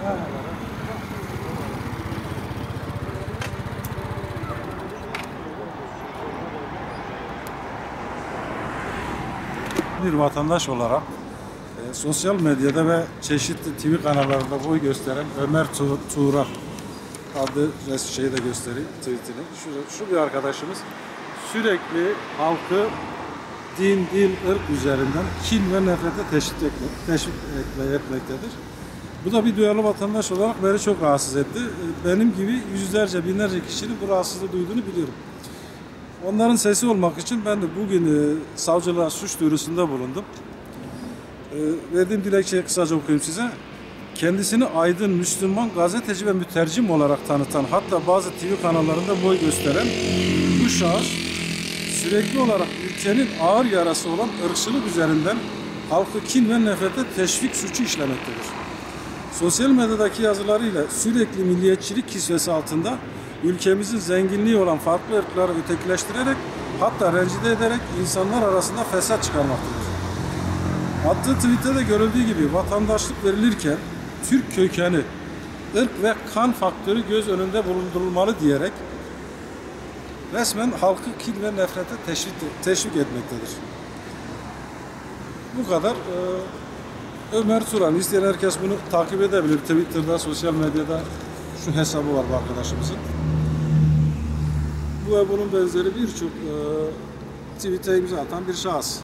Bir vatandaş olarak sosyal medyada ve çeşitli TV kanallarında boy gösteren Ömer Tuğra adlı şeyi de göstereyim, tweetini. Şu bir arkadaşımız sürekli halkı din, dil, ırk üzerinden kin ve nefrete teşvik etmektedir. Bu da bir duyarlı vatandaş olarak beni çok rahatsız etti. Benim gibi yüzlerce, binlerce kişinin bu rahatsızlığı duyduğunu biliyorum. Onların sesi olmak için ben de bugün savcılığa suç duyurusunda bulundum. Verdiğim dilekçeyi kısaca okuyayım size. Kendisini aydın, Müslüman, gazeteci ve mütercim olarak tanıtan, hatta bazı TV kanallarında boy gösteren bu şahıs sürekli olarak ülkenin ağır yarası olan ırkçılık üzerinden halkı kin ve nefrete teşvik suçu işlemektedir. Sosyal medyadaki yazılarıyla sürekli milliyetçilik kisvesi altında ülkemizin zenginliği olan farklı ırkları ötekileştirerek, hatta rencide ederek insanlar arasında fesat çıkarmaktadır. Attığı tweette de görüldüğü gibi vatandaşlık verilirken Türk kökeni, ırk ve kan faktörü göz önünde bulundurulmalı diyerek resmen halkı kin ve nefrete teşvik etmektedir. Bu kadar. Ömer Turan. İsteyen herkes bunu takip edebilir. Twitter'da, sosyal medyada şu hesabı var bu arkadaşımızın. Bu ve bunun benzeri birçok tweet'e imza atan bir şahıs.